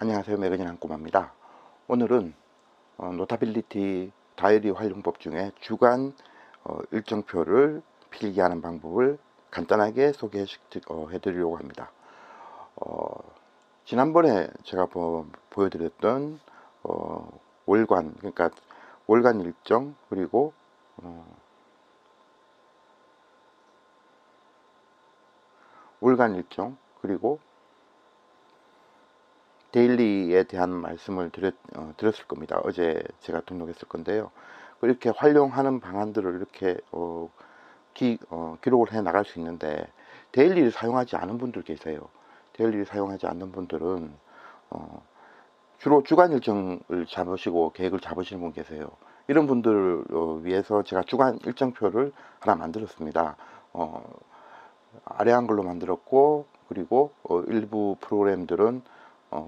안녕하세요. 매거진 한꼬마입니다. 오늘은 노타빌리티 다이어리 활용법 중에 주간 일정표를 필기하는 방법을 간단하게 소개해 드리려고 합니다. 지난번에 제가 보여드렸던 월간, 그러니까 월간 일정, 그리고 월간 일정, 그리고 데일리에 대한 말씀을 드렸을 겁니다. 어제 제가 등록했을 건데요. 이렇게 활용하는 방안들을 이렇게 기록을 해 나갈 수 있는데, 데일리를 사용하지 않은 분들 계세요. 데일리를 사용하지 않는 분들은 주로 주간 일정을 잡으시고 계획을 잡으시는 분 계세요. 이런 분들을 위해서 제가 주간 일정표를 하나 만들었습니다. 아래 한글로 만들었고, 그리고 일부 프로그램들은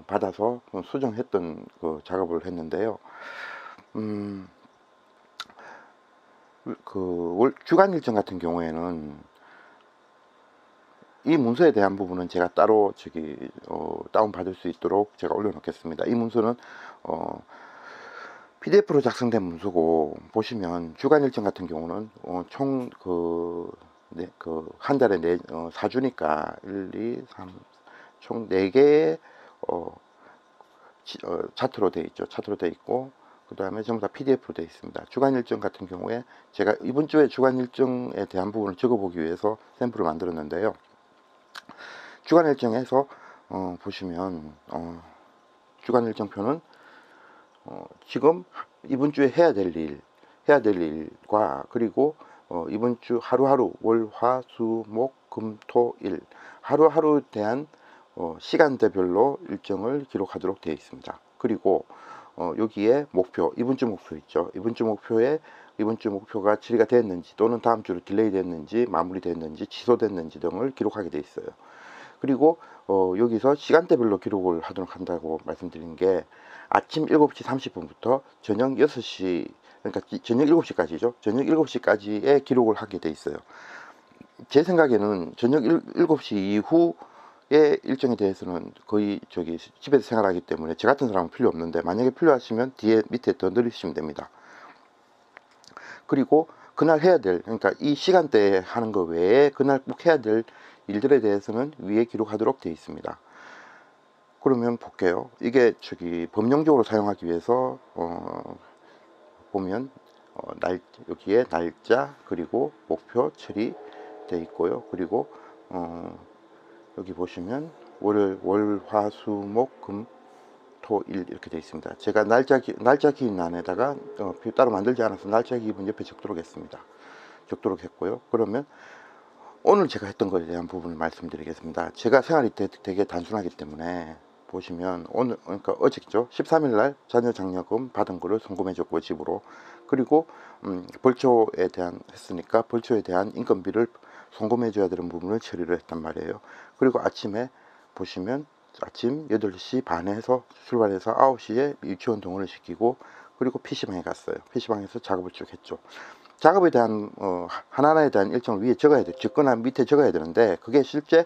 받아서 수정했던 그 작업을 했는데요. 주간 일정 같은 경우에는 이 문서에 대한 부분은 제가 따로 다운 받을 수 있도록 제가 올려놓겠습니다. 이 문서는 PDF로 작성된 문서고, 보시면 주간 일정 같은 경우는 총 한 달에 4주니까 1, 2, 3, 총 4개의 차트로 되어 있죠. 차트로 되어 있고, 그 다음에 전부 다 PDF로 되어 있습니다. 주간 일정 같은 경우에 제가 이번 주에 주간 일정에 대한 부분을 적어보기 위해서 샘플을 만들었는데요. 주간 일정에서 보시면 주간 일정표는 지금 이번 주에 해야 될 일과, 그리고 이번 주 하루하루 월, 화, 수, 목, 금, 토, 일 하루하루 대한 시간대별로 일정을 기록하도록 되어 있습니다. 그리고 여기에 목표, 이번 주 목표 있죠. 이번 주 목표가 처리가 됐는지, 또는 다음 주로 딜레이 됐는지, 마무리됐는지, 취소됐는지 등을 기록하게 되어 있어요. 그리고 여기서 시간대별로 기록을 하도록 한다고 말씀드린 게, 아침 7시 30분부터 저녁 6시, 그러니까 저녁 7시까지죠. 저녁 7시까지의 기록을 하게 돼 있어요. 제 생각에는 저녁 7시 이후의 일정에 대해서는 거의 집에서 생활하기 때문에 저 같은 사람은 필요 없는데, 만약에 필요하시면 뒤에 밑에 더 늘리시면 됩니다. 그리고 그날 해야 될, 그러니까 이 시간대에 하는 거 외에 그날 꼭 해야 될 일들에 대해서는 위에 기록하도록 되어 있습니다. 그러면 볼게요. 이게 법령적으로 사용하기 위해서 보면 여기에 날짜, 그리고 목표 처리 되어 있고요. 그리고 여기 보시면 월, 화, 수, 목, 금, 토, 일 이렇게 되어 있습니다. 제가 날짜 기입 안에다가 따로 만들지 않아서 날짜 기입은 옆에 적도록 했습니다. 적도록 했고요. 그러면 오늘 제가 했던 것에 대한 부분을 말씀드리겠습니다. 제가 생활이 되게 단순하기 때문에, 보시면 오늘, 그러니까 어제죠. 13일 날 자녀 장려금 받은 거를 송금해 줬고, 집으로. 그리고 벌초에 대한 했으니까 벌초에 대한 인건비를 송금해 줘야 되는 부분을 처리를 했단 말이에요. 그리고 아침에 보시면 아침 8시 반에서 출발해서 9시에 유치원 동원을 시키고, 그리고 PC방에 갔어요. PC방에서 작업을 쭉 했죠. 작업에 대한 하나하나에 대한 일정을 위에 적어야 돼, 적거나 밑에 적어야 되는데, 그게 실제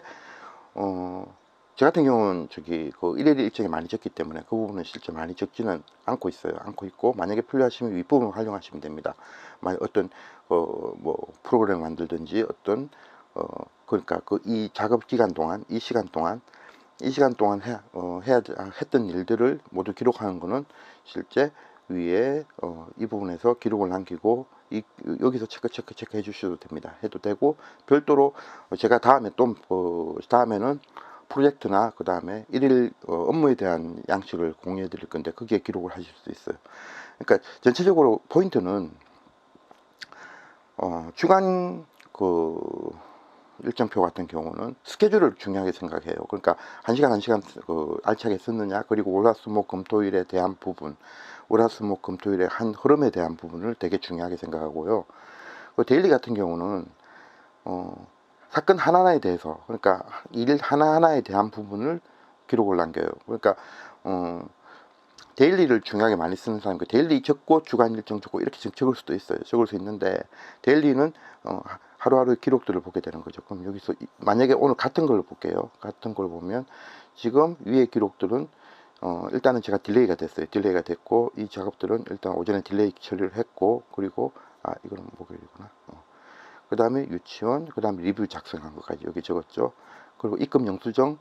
저 같은 경우는 그 일일 일정이 많이 적기 때문에 그 부분은 실제 많이 적지는 않고 있고, 만약에 필요하시면 윗부분을 활용하시면 됩니다. 만약 어떤 프로그램을 만들든지, 어떤 그러니까 이 작업 기간 동안, 이 시간 동안 했던 일들을 모두 기록하는 거는 실제 위에 이 부분에서 기록을 남기고, 여기서 체크 해 주셔도 됩니다. 해도 되고, 별도로 제가 다음에는 프로젝트나 그 다음에 일일 업무에 대한 양식을 공유해 드릴 건데, 거기에 기록을 하실 수 있어요. 그러니까 전체적으로 포인트는 주간 일정표 같은 경우는 스케줄을 중요하게 생각해요. 그러니까 1시간 1시간 알차게 썼느냐, 그리고 월화수목금토일에 대한 부분, 월화수목금토일의 한 흐름에 대한 부분을 되게 중요하게 생각하고요. 데일리 같은 경우는 사건 하나하나에 대해서, 그러니까 일 하나하나에 대한 부분을 기록을 남겨요. 그러니까 데일리를 중요하게 많이 쓰는 사람이 데일리 적고 주간 일정 적고 이렇게 적을 수도 있어요. 적을 수 있는데, 데일리는 하루하루 기록들을 보게 되는 거죠. 그럼 여기서 만약에 오늘 같은 걸 볼게요. 같은 걸 보면 지금 위에 기록들은 일단은 제가 딜레이가 됐어요. 딜레이가 됐고, 이 작업들은 일단 오전에 딜레이 처리를 했고, 그리고 이거는 목요일이구나. 그 다음에 유치원, 그 다음에 리뷰 작성한 것까지 여기 적었죠. 그리고 입금 영수증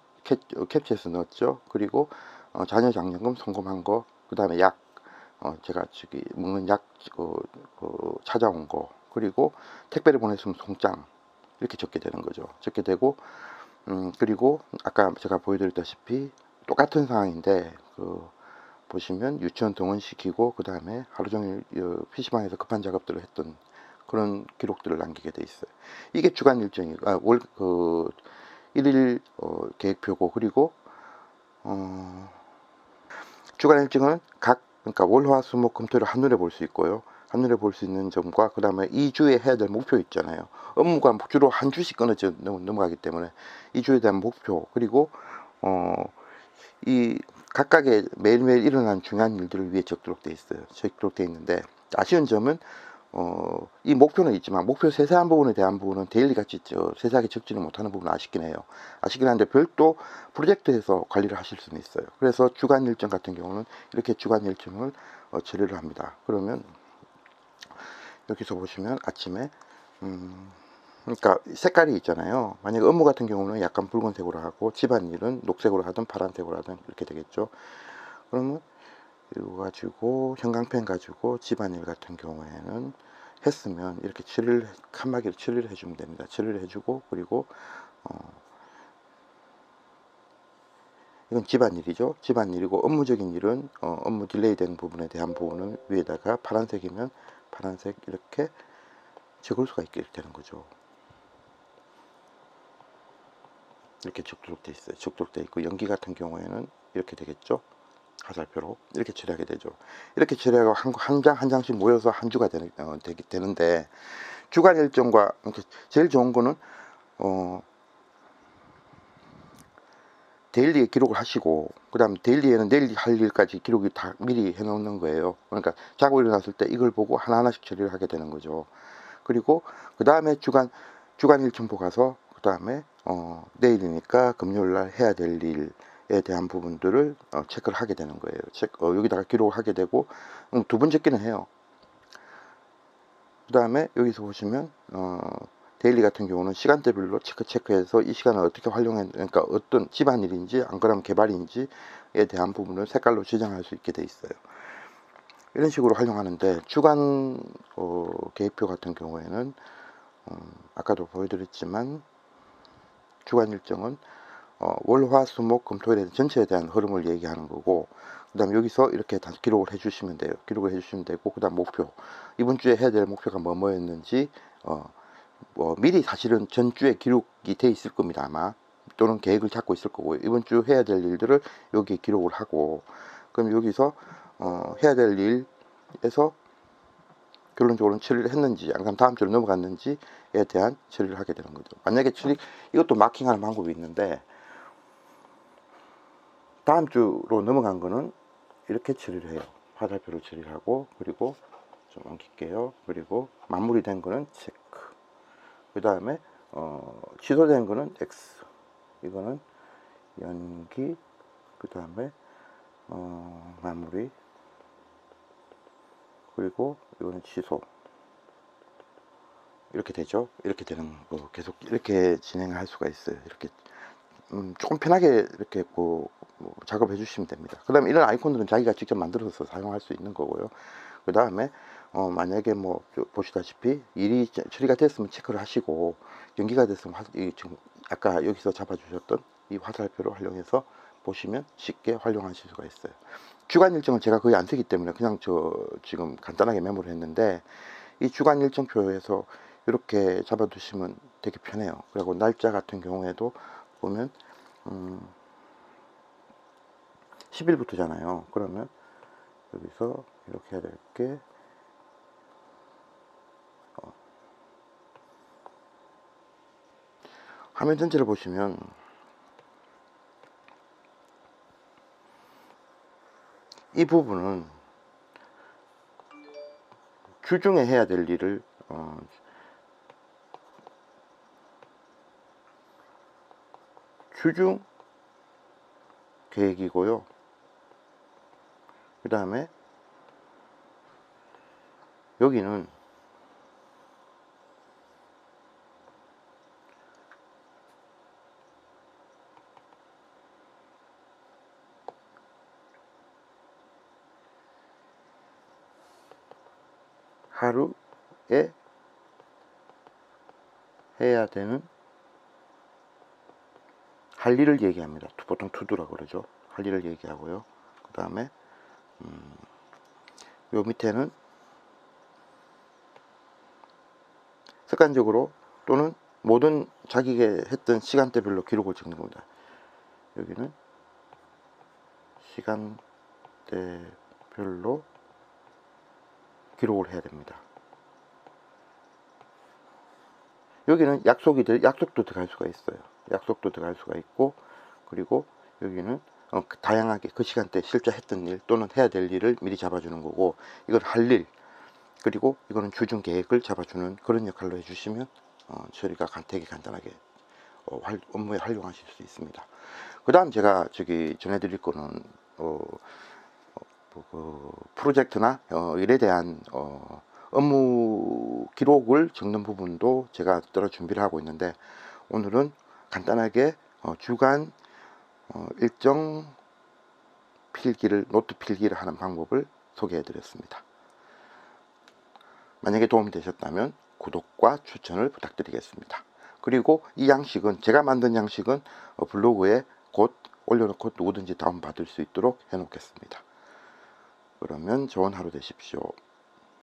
캡처해서 넣었죠. 그리고 자녀 장려금 송금한 거, 그 다음에 약, 제가 저기 먹는 약 찾아온 거, 그리고 택배를 보냈으면 송장, 이렇게 적게 되는 거죠. 적게 되고, 그리고 아까 제가 보여드렸다시피 똑같은 상황인데, 보시면 유치원 등원시키고, 그 다음에 하루 종일 PC방에서 급한 작업들을 했던 그런 기록들을 남기게 돼 있어요. 이게 주간 일정이, 일일 계획표고, 그리고 주간 일정은 그러니까 월, 화, 수, 목, 금, 토를 한눈에 볼 수 있고요. 한눈에 볼 수 있는 점과, 그 다음에 이 주에 해야 될 목표 있잖아요. 업무가 주로 한 주씩 끊어져 넘어가기 때문에 이 주에 대한 목표, 그리고 이 각각의 매일매일 일어난 중요한 일들을 위해 적도록 돼 있어요. 적도록 돼 있는데, 아쉬운 점은 이 목표는 있지만 목표 세세한 부분에 대한 부분은 데일리 같이 세세하게 적지는 못하는 부분은 아쉽긴 해요. 아쉽긴 한데 별도 프로젝트에서 관리를 하실 수는 있어요. 그래서 주간 일정 같은 경우는 이렇게 주간 일정을 처리를 합니다. 그러면 여기서 보시면 아침에 그러니까 색깔이 있잖아요. 만약에 업무 같은 경우는 약간 붉은색으로 하고, 집안일은 녹색으로 하든 파란색으로 하든 이렇게 되겠죠. 그러면 이거 가지고 형광펜 가지고 집안일 같은 경우에는 했으면 이렇게 칠을 칸막이로 칠을 해주면 됩니다. 칠을 해주고, 그리고 이건 집안일이죠. 집안일이고, 업무적인 일은 업무 딜레이 된 부분에 대한 부분은 위에다가 파란색이면 파란색 이렇게 적을 수가 있게 되는 거죠. 이렇게 적도록 돼 있어요. 적도록 돼 있고, 연기 같은 경우에는 이렇게 되겠죠. 화살표로 이렇게 처리하게 되죠. 이렇게 처리하고 한 장 한 장씩 모여서 한 주가 되는데, 주간 일정과 제일 좋은 거는 데일리에 기록을 하시고, 그 다음 데일리에는 내일 할 일까지 기록이 다 미리 해놓는 거예요. 그러니까 자고 일어났을 때 이걸 보고 하나하나씩 처리를 하게 되는 거죠. 그리고 그 다음에 주간 일정 보고서, 그 다음에 내일이니까 금요일날 해야 될 일에 대한 부분들을 체크를 하게 되는 거예요. 여기다가 기록을 하게 되고, 두 번 적기는 해요. 그 다음에 여기서 보시면 데일리 같은 경우는 시간대별로 체크해서 이 시간을 어떻게 그러니까 어떤 집안일인지 안 그러면 개발인지에 대한 부분을 색깔로 지정할 수 있게 돼 있어요. 이런 식으로 활용하는데, 주간 계획표 같은 경우에는 아까도 보여드렸지만 주간 일정은 월, 화, 수, 목, 금, 토일에 전체에 대한 흐름을 얘기하는 거고, 그 다음 여기서 이렇게 다 기록을 해주시면 돼요. 기록을 해주시면 되고, 그 다음 목표, 이번 주에 해야 될 목표가 뭐였는지 미리 사실은 전주에 기록이 돼 있을 겁니다, 아마. 또는 계획을 잡고 있을 거고요. 이번 주 해야 될 일들을 여기에 기록을 하고, 그럼 여기서 해야 될 일에서 결론적으로는 처리를 했는지, 안 그럼 다음 주로 넘어갔는지에 대한 처리를 하게 되는 거죠. 만약에 이것도 마킹하는 방법이 있는데, 다음 주로 넘어간 거는 이렇게 처리를 해요. 화살표로 처리를 하고, 그리고 좀 옮길게요. 그리고 마무리된 거는 체크. 그 다음에 취소된 거는 X. 이거는 연기. 그 다음에 마무리. 그리고 이거는 취소. 이렇게 되죠. 이렇게 되는 거 계속 이렇게 진행을 할 수가 있어요. 이렇게 조금 편하게 이렇게 작업해 주시면 됩니다. 그 다음에 이런 아이콘들은 자기가 직접 만들어서 사용할 수 있는 거고요. 그 다음에 만약에 보시다시피 일이 처리가 됐으면 체크를 하시고, 연기가 됐으면 지금 아까 여기서 잡아주셨던 이 화살표를 활용해서 보시면 쉽게 활용하실 수가 있어요. 주간 일정을 제가 거의 안 쓰기 때문에 그냥 지금 간단하게 메모를 했는데, 이 주간 일정표에서 이렇게 잡아두시면 되게 편해요. 그리고 날짜 같은 경우에도 보면 10일부터잖아요. 그러면 여기서 이렇게 해야 될 게, 화면 전체를 보시면 이 부분은 주중에 해야 될 일을 주중 계획이고요. 그 다음에 여기는 하루에 해야 되는 할 일을 얘기합니다. 보통 투두라고 그러죠. 할 일을 얘기하고요. 그 다음에 요 밑에는 습관적으로 또는 모든 자기가 했던 시간대별로 기록을 찍는 겁니다. 여기는 시간대별로 기록을 해야 됩니다. 여기는 약속도 들어갈 수가 있어요. 약속도 들어갈 수가 있고, 그리고 여기는 다양하게 그 시간대에 실제 했던 일 또는 해야 될 일을 미리 잡아주는 거고, 이건 할 일, 그리고 이거는 주중 계획을 잡아주는 그런 역할로 해주시면 처리가 되게 간단하게 업무에 활용하실 수 있습니다. 그 다음 제가 전해드릴 거는 그 프로젝트나 일에 대한 업무 기록을 적는 부분도 제가 따로 준비를 하고 있는데, 오늘은 간단하게 주간 일정 필기를, 노트 필기를 하는 방법을 소개해 드렸습니다. 만약에 도움이 되셨다면 구독과 추천을 부탁드리겠습니다. 그리고 이 양식은, 제가 만든 양식은 블로그에 곧 올려놓고 누구든지 다운받을 수 있도록 해 놓겠습니다. 그러면 좋은 하루 되십시오.